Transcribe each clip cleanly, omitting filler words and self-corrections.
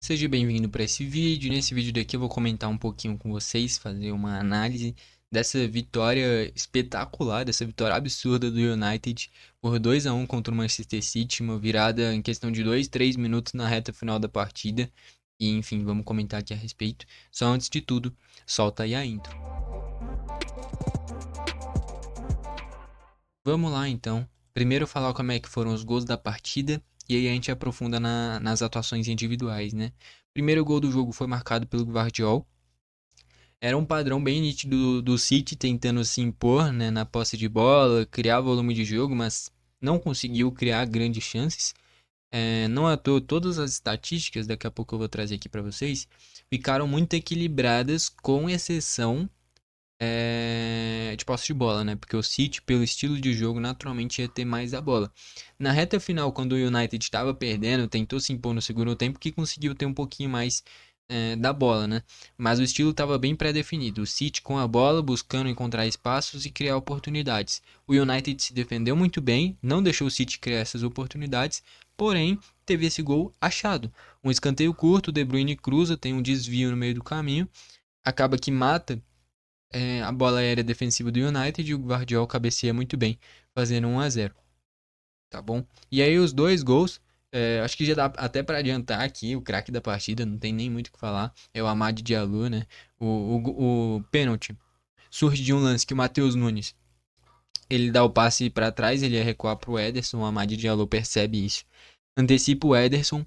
Seja bem-vindo para esse vídeo. Nesse vídeo daqui eu vou comentar um pouquinho com vocês, fazer uma análise dessa vitória espetacular, dessa vitória absurda do United por 2-1 contra o Manchester City, uma virada em questão de 2, 3 minutos na reta final da partida. E enfim, vamos comentar aqui a respeito. Só antes de tudo, solta aí a intro. Vamos lá então. Primeiro falar como é que foram os gols da partida e aí a gente aprofunda nas atuações individuais, né? Primeiro gol do jogo foi marcado pelo Gvardiol. Era um padrão bem nítido do City tentando se impor, né, na posse de bola, criar volume de jogo, mas não conseguiu criar grandes chances. Não à toa, todas as estatísticas, daqui a pouco eu vou trazer aqui para vocês, ficaram muito equilibradas, com exceção de posse de bola, né? Porque o City, pelo estilo de jogo, naturalmente ia ter mais a bola. Na reta final, quando o United estava perdendo, tentou se impor no segundo tempo, que conseguiu ter um pouquinho mais da bola, né? Mas o estilo estava bem pré-definido. O City com a bola, buscando encontrar espaços e criar oportunidades. O United se defendeu muito bem, não deixou o City criar essas oportunidades, porém teve esse gol achado. Um escanteio curto, o De Bruyne cruza, tem um desvio no meio do caminho, acaba que mata a bola aérea defensiva do United e o Guardiola cabeceia muito bem, fazendo 1-0, tá bom? E aí os dois gols, acho que já dá até para adiantar aqui, o craque da partida, não tem nem muito o que falar, é o Amad Diallo, né? O pênalti surge de um lance que o Matheus Nunes, ele dá o passe para trás, ele ia recuar pro Ederson, o Amad Diallo percebe isso, antecipa o Ederson.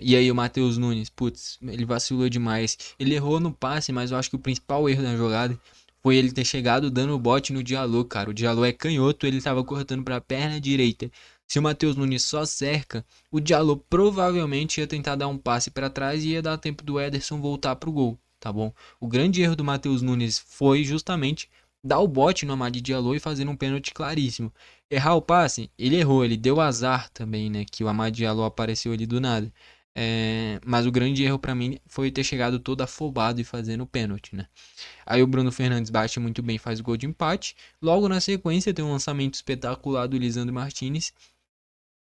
E aí o Matheus Nunes, putz, ele vacilou demais. Ele errou no passe, mas eu acho que o principal erro da jogada foi ele ter chegado dando o bote no Diallo, cara. O Diallo é canhoto, ele tava cortando para a perna direita. Se o Matheus Nunes só cerca, o Diallo provavelmente ia tentar dar um passe para trás e ia dar tempo do Ederson voltar pro gol, tá bom? O grande erro do Matheus Nunes foi justamente dar o bote no Amad Diallo e fazer um pênalti claríssimo. Errar o passe, ele errou, ele deu azar também, né? Que o Amad Diallo apareceu ali do nada. Mas o grande erro pra mim foi ter chegado todo afobado e fazendo o pênalti, né? Aí o Bruno Fernandes bate muito bem, faz o gol de empate. Logo na sequência tem um lançamento espetacular do Lisandro Martinez.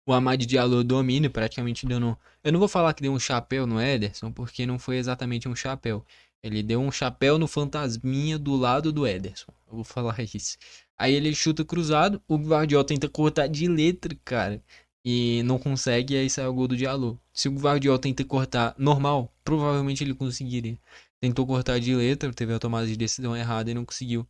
O Amad Diallo domina, praticamente dando. Eu não vou falar que deu um chapéu no Ederson, porque não foi exatamente um chapéu. Ele deu um chapéu no fantasminha do lado do Ederson. Eu vou falar isso. Aí ele chuta cruzado, o Guardiola tenta cortar de letra, cara. E não consegue, e aí sai o gol do Diallo. Se o Guardiola tenta cortar normal, provavelmente ele conseguiria. Tentou cortar de letra, teve a tomada de decisão errada e não conseguiu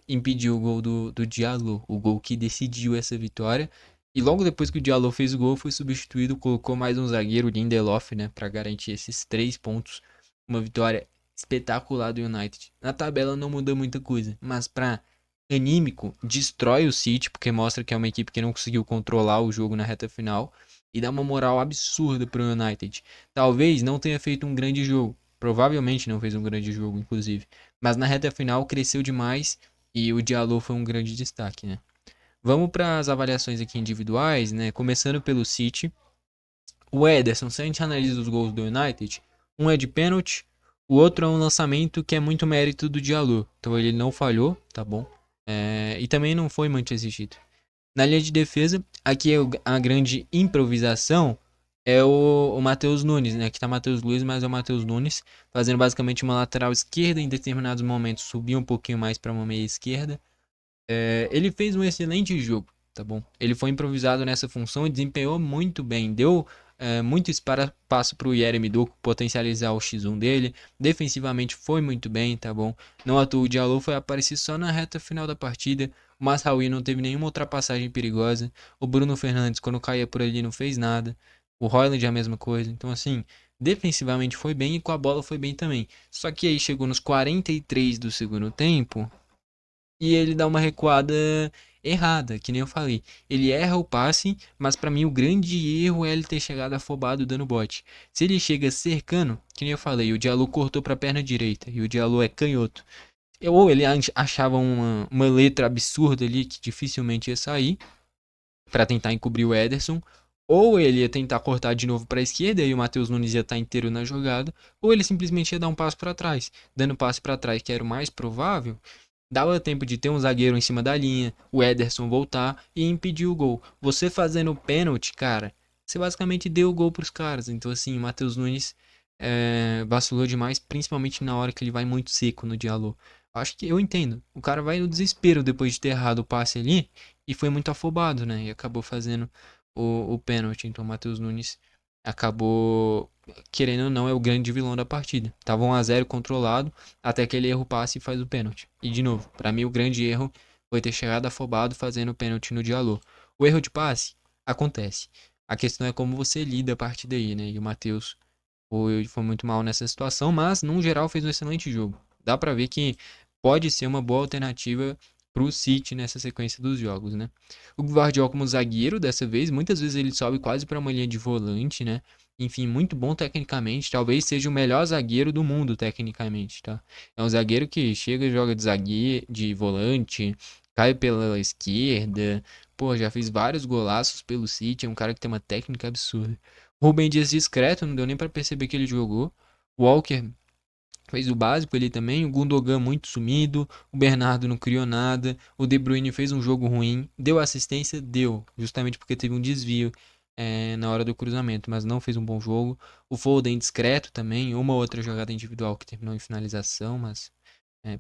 impedir o gol do Diallo, o gol que decidiu essa vitória. E logo depois que o Diallo fez o gol, foi substituído, colocou mais um zagueiro, o Lindelof, né, para garantir esses 3 pontos. Uma vitória espetacular do United. Na tabela não muda muita coisa, mas para anímico, destrói o City, porque mostra que é uma equipe que não conseguiu controlar o jogo na reta final e dá uma moral absurda para o United. Talvez não tenha feito um grande jogo, provavelmente não fez um grande jogo, inclusive, mas na reta final cresceu demais e o Diallo foi um grande destaque, né? Vamos para as avaliações aqui individuais, né? Começando pelo City. O Ederson, se a gente analisa os gols do United, um é de pênalti, o outro é um lançamento que é muito mérito do Diallo. Então ele não falhou, tá bom? E também não foi Manchester City. Na linha de defesa, aqui é a grande improvisação é o Matheus Nunes, né? Aqui tá Matheus Luiz, mas é o Matheus Nunes, fazendo basicamente uma lateral esquerda, em determinados momentos subir um pouquinho mais para uma meia esquerda. Ele fez um excelente jogo, tá bom? Ele foi improvisado nessa função e desempenhou muito bem. Deu muito espaço para o Yeremy Doku potencializar o X1 dele. Defensivamente foi muito bem, tá bom? Não à toa o Diallo foi aparecer só na reta final da partida. O Mazraoui não teve nenhuma ultrapassagem perigosa. O Bruno Fernandes, quando caía por ali, não fez nada. O Hojlund é a mesma coisa. Então, assim, defensivamente foi bem e com a bola foi bem também. Só que aí chegou nos 43 do segundo tempo e ele dá uma recuada errada, que nem eu falei. Ele erra o passe, mas pra mim o grande erro é ele ter chegado afobado dando bote. Se ele chega cercando, que nem eu falei, o Diallo cortou pra perna direita e o Diallo é canhoto. Ou ele achava uma letra absurda ali que dificilmente ia sair pra tentar encobrir o Ederson. Ou ele ia tentar cortar de novo para a esquerda e o Matheus Nunes ia estar inteiro na jogada, ou ele simplesmente ia dar um passo para trás. Dando passe para trás, que era o mais provável, dava tempo de ter um zagueiro em cima da linha, o Ederson voltar e impedir o gol. Você fazendo o pênalti, cara, você basicamente deu o gol pros caras. Então, assim, o Matheus Nunes vacilou demais, principalmente na hora que ele vai muito seco no Diallo. Acho que eu entendo. O cara vai no desespero depois de ter errado o passe ali e foi muito afobado, né? E acabou fazendo o pênalti. Então, o Matheus Nunes acabou, querendo ou não, é o grande vilão da partida. Tava 1-0 controlado, até que ele erra o passe e faz o pênalti. E, de novo, pra mim, o grande erro foi ter chegado afobado fazendo o pênalti no Diallo. O erro de passe acontece. A questão é como você lida a partir daí, né? E o Matheus foi muito mal nessa situação, mas, no geral, fez um excelente jogo. Dá pra ver que pode ser uma boa alternativa pro City nessa sequência dos jogos, né? O Gvardiol como zagueiro, dessa vez, muitas vezes ele sobe quase para uma linha de volante, né? Enfim, muito bom tecnicamente, talvez seja o melhor zagueiro do mundo tecnicamente, tá? É um zagueiro que chega e joga de zagueiro, de volante, cai pela esquerda, pô, já fez vários golaços pelo City, é um cara que tem uma técnica absurda. Rubem Dias discreto, não deu nem pra perceber que ele jogou. Walker fez o básico ele também. O Gundogan muito sumido. O Bernardo não criou nada. O De Bruyne fez um jogo ruim. Deu assistência? Deu. Justamente porque teve um desvio na hora do cruzamento, mas não fez um bom jogo. O Foden discreto também. Uma outra jogada individual que terminou em finalização, mas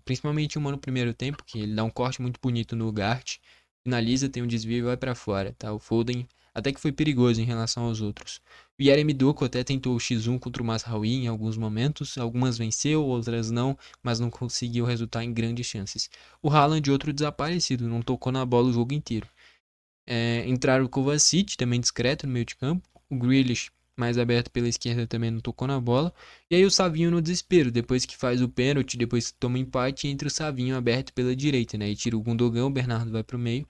principalmente uma no primeiro tempo, que ele dá um corte muito bonito no Ugarte, finaliza, tem um desvio e vai pra fora, tá? O Foden até que foi perigoso em relação aos outros. O Yeremi Doku até tentou o X1 contra o Mazraoui em alguns momentos, algumas venceu, outras não, mas não conseguiu resultar em grandes chances. O Haaland, outro desaparecido, não tocou na bola o jogo inteiro. Entraram o Kovacic, também discreto no meio de campo. O Grealish, mais aberto pela esquerda, também não tocou na bola. E aí o Savinho no desespero, depois que faz o pênalti, depois que toma empate, entra o Savinho aberto pela direita, né? E tira o Gundogan, o Bernardo vai pro meio.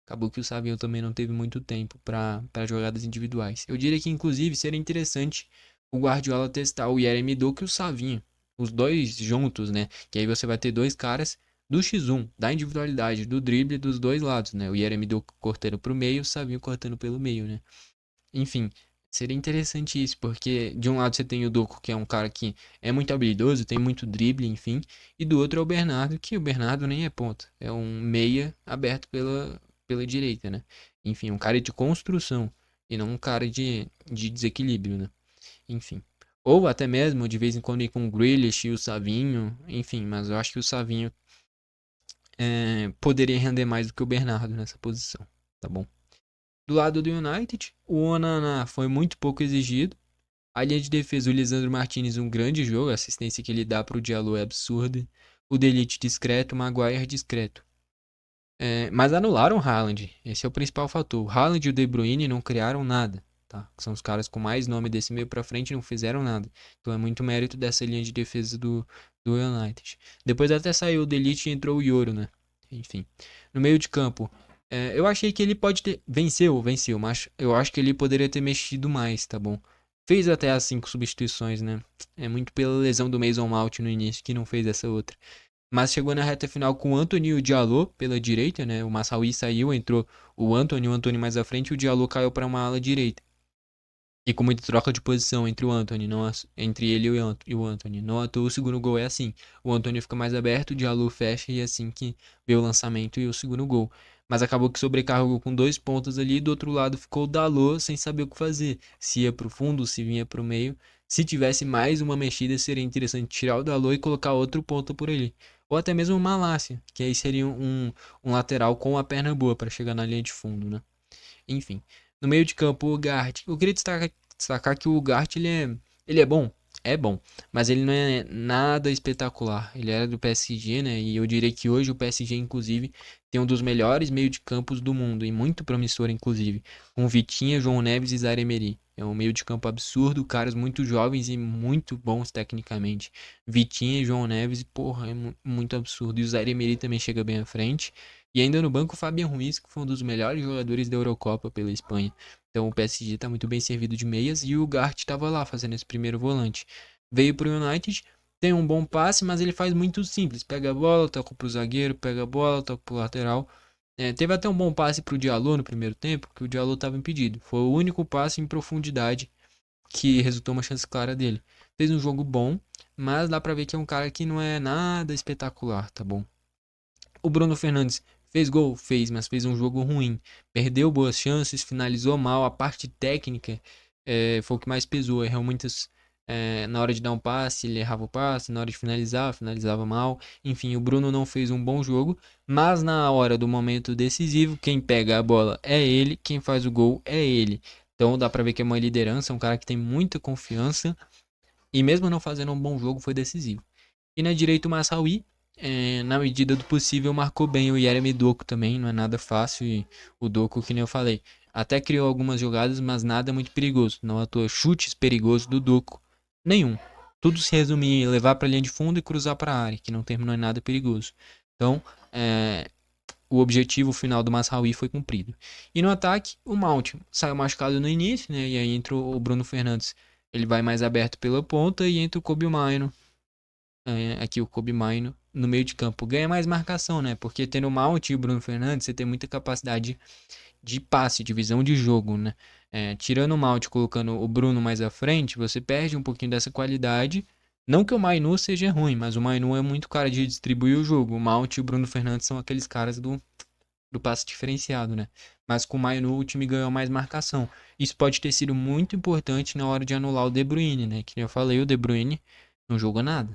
Acabou que o Savinho também não teve muito tempo para jogadas individuais. Eu diria que, inclusive, seria interessante o Guardiola testar o Yeremi Doku e o Savinho. Os dois juntos, né? Que aí você vai ter dois caras do X1, da individualidade, do drible dos dois lados, né? O Yeremi Doku cortando pro meio, o Savinho cortando pelo meio, né? Enfim, seria interessante isso, porque de um lado você tem o Doku, que é um cara que é muito habilidoso, tem muito drible, enfim, e do outro é o Bernardo, que o Bernardo nem é ponta, é um meia aberto pela direita, né? Enfim, um cara de construção e não um cara de desequilíbrio, né? Enfim. Ou até mesmo, de vez em quando, ir com o Grealish e o Savinho, enfim, mas eu acho que o Savinho poderia render mais do que o Bernardo nessa posição, tá bom? Do lado do United, o Onana foi muito pouco exigido. A linha de defesa, o Lisandro Martinez, um grande jogo. A assistência que ele dá para o Diallo é absurda. O De Ligt discreto, o Maguire discreto. Mas anularam o Haaland. Esse é o principal fator. O Haaland e o De Bruyne não criaram nada. Tá? São os caras com mais nome desse meio para frente e não fizeram nada. Então é muito mérito dessa linha de defesa do United. Depois até saiu o De Ligt e entrou o Yoro, né? Enfim. No meio de campo, eu achei que ele pode ter. Venceu, mas eu acho que ele poderia ter mexido mais, tá bom? Fez até as 5 substituições, né? É muito pela lesão do Mason Mount no início que não fez essa outra. Mas chegou na reta final com o Antony e o Diallo pela direita, né? O Massaui saiu, entrou o Antony mais à frente e o Diallo caiu para uma ala direita. E com muita troca de posição entre o Antony, não, entre ele e o Antony. Não à toa o segundo gol é assim. O Antony fica mais aberto, o Diallo fecha e é assim que vê o lançamento e o segundo gol. Mas acabou que sobrecarregou com 2 pontas ali, e do outro lado ficou o Dalot sem saber o que fazer. Se ia pro fundo, se vinha pro meio. Se tivesse mais uma mexida, seria interessante tirar o Dalot e colocar outro ponta por ali. Ou até mesmo o Malásia, que aí seria um lateral com a perna boa para chegar na linha de fundo, né? Enfim. No meio de campo, o Gart. Eu queria destacar que o Gart ele é bom. É bom. Mas ele não é nada espetacular. Ele era do PSG, né? E eu diria que hoje o PSG, inclusive, tem um dos melhores meio de campos do mundo. E muito promissor, inclusive. Com Vitinha, João Neves e Zaire Emery. É um meio de campo absurdo. Caras muito jovens e muito bons tecnicamente. Vitinha e João Neves, porra, é muito absurdo. E o Zaire Emery também chega bem à frente. E ainda no banco o Fabian Ruiz, que foi um dos melhores jogadores da Eurocopa pela Espanha. Então o PSG está muito bem servido de meias e o Gart estava lá fazendo esse primeiro volante. Veio para o United, tem um bom passe, mas ele faz muito simples. Pega a bola, toca pro zagueiro, pega a bola, toca pro lateral. Teve até um bom passe pro Diallo no primeiro tempo, que o Diallo estava impedido. Foi o único passe em profundidade que resultou uma chance clara dele. Fez um jogo bom, mas dá pra ver que é um cara que não é nada espetacular, tá bom? O Bruno Fernandes Fez gol? Fez, mas fez um jogo ruim. Perdeu boas chances, finalizou mal. A parte técnica foi o que mais pesou. Errou muitas. Na hora de dar um passe, ele errava o passe. Na hora de finalizar, finalizava mal. Enfim, o Bruno não fez um bom jogo. Mas na hora do momento decisivo, quem pega a bola é ele, quem faz o gol é ele. Então dá pra ver que é uma liderança, um cara que tem muita confiança. E mesmo não fazendo um bom jogo, foi decisivo. E na direita o Massaui, na medida do possível, marcou bem o Yeremy Doku também, não é nada fácil. E o Doku, que nem eu falei, até criou algumas jogadas, mas nada muito perigoso. Não à toa chutes perigosos do Doku, nenhum. Tudo se resumia em levar para a linha de fundo e cruzar para a área, que não terminou em nada perigoso. Então, o objetivo final do Masraoui foi cumprido. E no ataque, o Mount saiu machucado no início, né? E aí entra o Bruno Fernandes. Ele vai mais aberto pela ponta e entra o Kobe Maino, aqui o Kobe Maino no meio de campo. Ganha mais marcação, né? Porque tendo o Mount e o Bruno Fernandes, você tem muita capacidade de passe, de visão de jogo, né? Tirando o Mount, colocando o Bruno mais à frente, você perde um pouquinho dessa qualidade. Não que o Mainu seja ruim, mas o Mainu é muito cara de distribuir o jogo. O Mount e o Bruno Fernandes são aqueles caras do passe diferenciado, né? Mas com o Mainu o time ganhou mais marcação. Isso pode ter sido muito importante na hora de anular o De Bruyne, né? Que eu falei, o De Bruyne não jogou nada.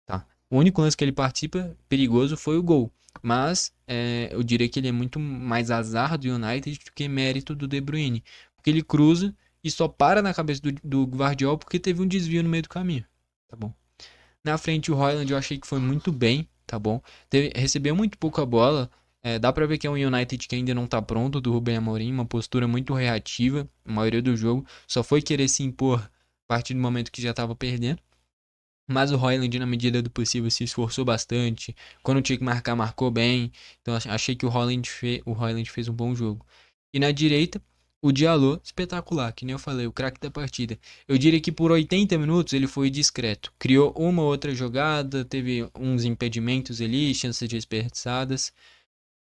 Tá? O único lance que ele participa perigoso foi o gol. Mas eu diria que ele é muito mais azar do United do que mérito do De Bruyne. Porque ele cruza e só para na cabeça do Guardiola porque teve um desvio no meio do caminho. Tá bom? Na frente o Højlund eu achei que foi muito bem, tá bom? Recebeu muito pouca bola. Dá pra ver que é um United que ainda não tá pronto do Rubem Amorim, uma postura muito reativa, a maioria do jogo. Só foi querer se impor a partir do momento que já tava perdendo. Mas o Højlund, na medida do possível, se esforçou bastante. Quando tinha que marcar, marcou bem. Então achei que o Højlund fez um bom jogo. E na direita, o Diallo, espetacular, que nem eu falei, o craque da partida. Eu diria que por 80 minutos ele foi discreto. Criou uma outra jogada, teve uns impedimentos ali, chances desperdiçadas.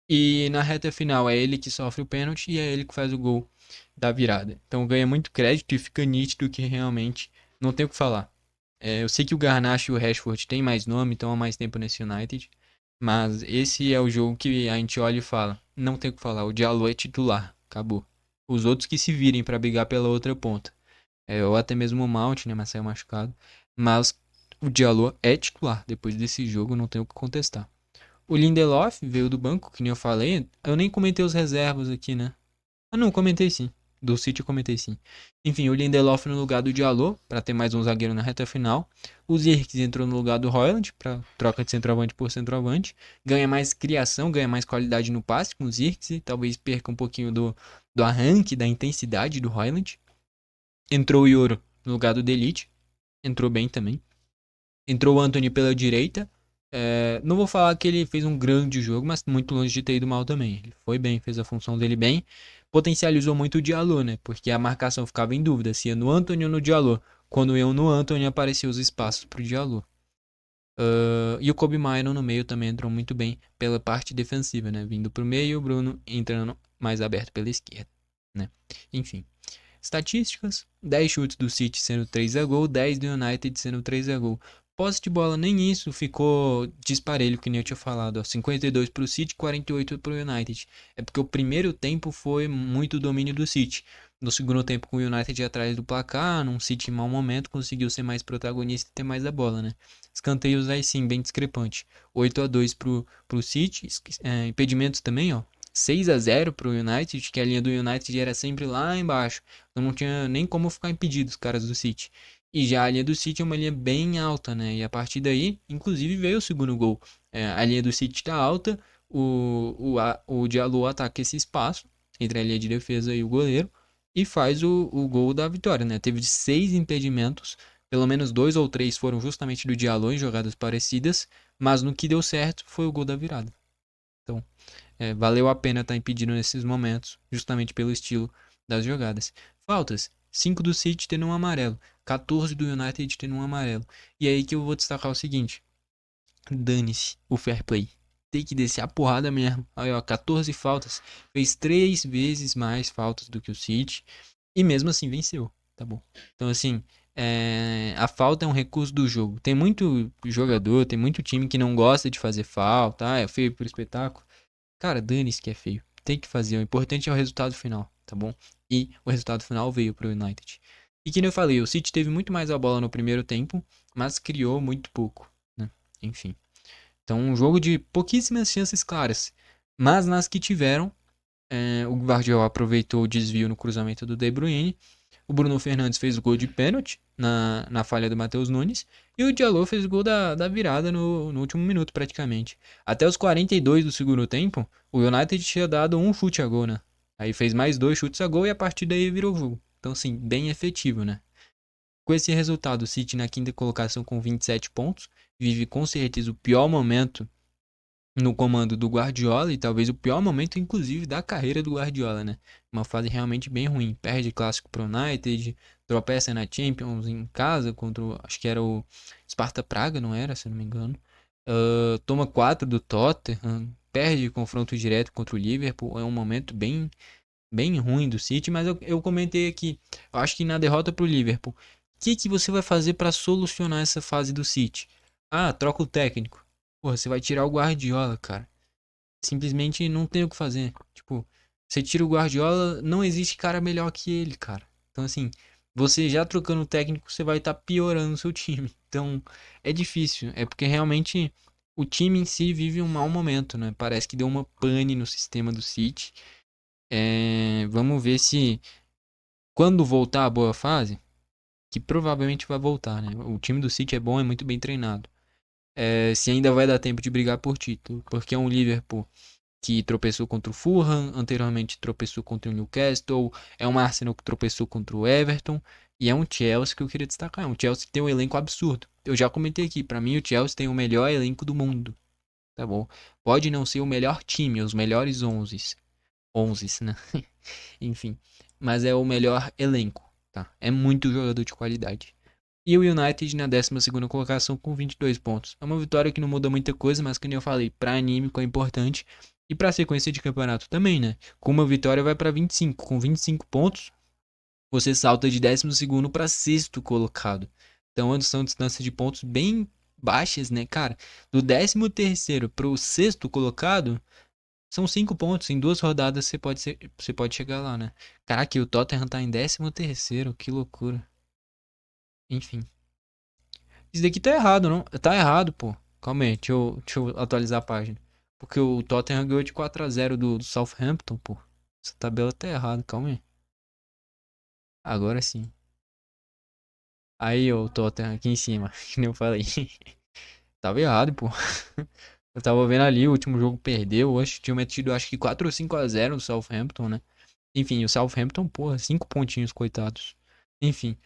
E na reta final é ele que sofre o pênalti e é ele que faz o gol da virada. Então ganha muito crédito e fica nítido que realmente não tem o que falar. Eu sei que o Garnacho e o Rashford têm mais nome, estão há mais tempo nesse United. Mas esse é o jogo que a gente olha e fala: não tem o que falar, o Diallo é titular, acabou. Os outros que se virem para brigar pela outra ponta. Ou até mesmo o Mount, né, mas saiu machucado. Mas o Diallo é titular. Depois desse jogo, não tem o que contestar. O Lindelof veio do banco, que nem eu falei. Eu nem comentei os reservas aqui, né? Ah, não, comentei sim. Do City eu comentei sim. Enfim, o Lindelof no lugar do Diallo, para ter mais um zagueiro na reta final. O Zirkzee entrou no lugar do Højlund, para troca de centroavante por centroavante. Ganha mais criação, ganha mais qualidade no passe com o Zirkzee. Talvez perca um pouquinho do arranque, da intensidade do Højlund. Entrou o Yoro no lugar do Delite. Entrou bem também. Entrou o Antony pela direita. Não vou falar que ele fez um grande jogo, mas muito longe de ter ido mal também. Ele foi bem, fez a função dele bem. Potencializou muito o Diallo, né? Porque a marcação ficava em dúvida se ia no Antony ou no Diallo. Quando eu no Antony, apareciam os espaços pro Diallo. E o Kobe Maino no meio também entrou muito bem pela parte defensiva, né? Vindo pro meio e o Bruno entrando mais aberto pela esquerda, né? Enfim. Estatísticas: 10 chutes do City sendo 3 a gol, 10 do United sendo 3 a gol. Posse de bola, nem isso, ficou disparelho, que nem eu tinha falado. Ó, 52 para o City, 48 para o United. É porque o primeiro tempo foi muito domínio do City. No segundo tempo, com o United atrás do placar, num City em mau momento, conseguiu ser mais protagonista e ter mais a bola, né? Escanteios aí sim, bem discrepante. 8 a 2 pro City. Impedimentos também, ó. 6 a 0 pro United, que a linha do United era sempre lá embaixo. Então não tinha nem como ficar impedido os caras do City. E já a linha do City é uma linha bem alta, né? E a partir daí, inclusive, veio o segundo gol. A linha do City tá alta, o Diallo ataca esse espaço entre a linha de defesa e o goleiro e faz o gol da vitória, né? Teve 6 impedimentos, pelo menos 2 ou 3 foram justamente do Diallo em jogadas parecidas, mas no que deu certo foi o gol da virada. Então, valeu a pena estar impedindo nesses momentos, justamente pelo estilo das jogadas. Faltas: 5 do City tendo um amarelo, 14 do United tendo um amarelo. E aí que eu vou destacar o seguinte: dane-se o fair play. Tem que descer a porrada mesmo. Aí, ó, 14 faltas. Fez 3 vezes mais faltas do que o City. E mesmo assim venceu. Tá bom. Então, assim, a falta é um recurso do jogo. Tem muito jogador, tem muito time que não gosta de fazer falta. É feio pro espetáculo. Cara, dane-se que é feio. Tem que fazer. O importante é o resultado final, tá bom? E o resultado final veio pro United. E que nem eu falei, o City teve muito mais a bola no primeiro tempo, mas criou muito pouco, né? Enfim. Então, um jogo de pouquíssimas chances claras. Mas nas que tiveram, o Guardiola aproveitou o desvio no cruzamento do De Bruyne. O Bruno Fernandes fez o gol de pênalti na falha do Matheus Nunes. E o Diallo fez o gol da virada no último minuto, praticamente. Até os 42 do segundo tempo, o United tinha dado um chute a gol, né? Aí fez mais 2 chutes a gol e a partir daí virou o jogo. Então, assim, bem efetivo, né? Com esse resultado, o City na quinta colocação com 27 pontos. Vive com certeza o pior momento no comando do Guardiola e talvez o pior momento, inclusive, da carreira do Guardiola, né? Uma fase realmente bem ruim. Perde clássico pro United, tropeça na Champions em casa contra, acho que era o Sparta Praga, não era, se não me engano. Toma 4 do Tottenham, perde confronto direto contra o Liverpool. É um momento bem ruim do City, mas eu comentei aqui, eu acho que na derrota pro Liverpool, o que você vai fazer para solucionar essa fase do City? Ah, troca o técnico. Porra, você vai tirar o Guardiola, cara. Simplesmente não tem o que fazer. Tipo, você tira o Guardiola, não existe cara melhor que ele, cara. Então, assim, você já trocando o técnico, você vai estar piorando o seu time. Então, é difícil. É porque realmente o time em si vive um mau momento, né? Parece que deu uma pane no sistema do City. Vamos ver se quando voltar a boa fase, que provavelmente vai voltar, né? O time do City é bom, é muito bem treinado. Se ainda vai dar tempo de brigar por título, porque é um Liverpool que tropeçou contra o Fulham, anteriormente tropeçou contra o Newcastle, é um Arsenal que tropeçou contra o Everton, e é um Chelsea que eu queria destacar, é um Chelsea que tem um elenco absurdo. Eu já comentei aqui, pra mim o Chelsea tem o melhor elenco do mundo, tá bom? Pode não ser o melhor time, os melhores 11, né? Enfim, mas é o melhor elenco, tá? É muito jogador de qualidade. E o United na 12ª colocação com 22 pontos. É uma vitória que não muda muita coisa, mas como eu falei, para anímico é importante. E para sequência de campeonato também, né? Com uma vitória vai para 25. Com 25 pontos, você salta de 12º para sexto colocado. Então são distâncias de pontos bem baixas, né, cara? Do 13º para o sexto colocado, são 5 pontos. Em 2 rodadas você pode chegar lá, né? Caraca, e o Tottenham tá em 13º, que loucura. Enfim. Isso daqui tá errado, não? Tá errado, pô. Calma aí, deixa eu atualizar a página. Porque o Tottenham ganhou de 4-0 do Southampton, pô. Essa tabela tá errada, calma aí. Agora sim. Aí, ó, o Tottenham aqui em cima, que nem eu falei. Tava errado, pô. Eu tava vendo ali, o último jogo perdeu. Acho que tinha metido, acho que 4 ou 5-0 no Southampton, né? Enfim, o Southampton, porra, 5 pontinhos, coitados. Enfim.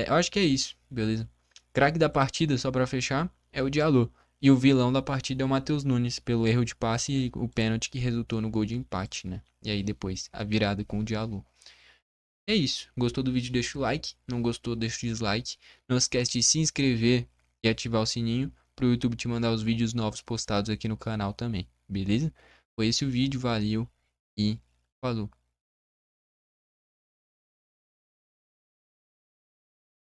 Eu acho que é isso, beleza? Craque da partida, só pra fechar, é o Diallo. E o vilão da partida é o Matheus Nunes, pelo erro de passe e o pênalti que resultou no gol de empate, né? E aí depois, a virada com o Diallo. É isso. Gostou do vídeo, deixa o like. Não gostou, deixa o dislike. Não esquece de se inscrever e ativar o sininho pro YouTube te mandar os vídeos novos postados aqui no canal também, beleza? Foi esse o vídeo, valeu e falou.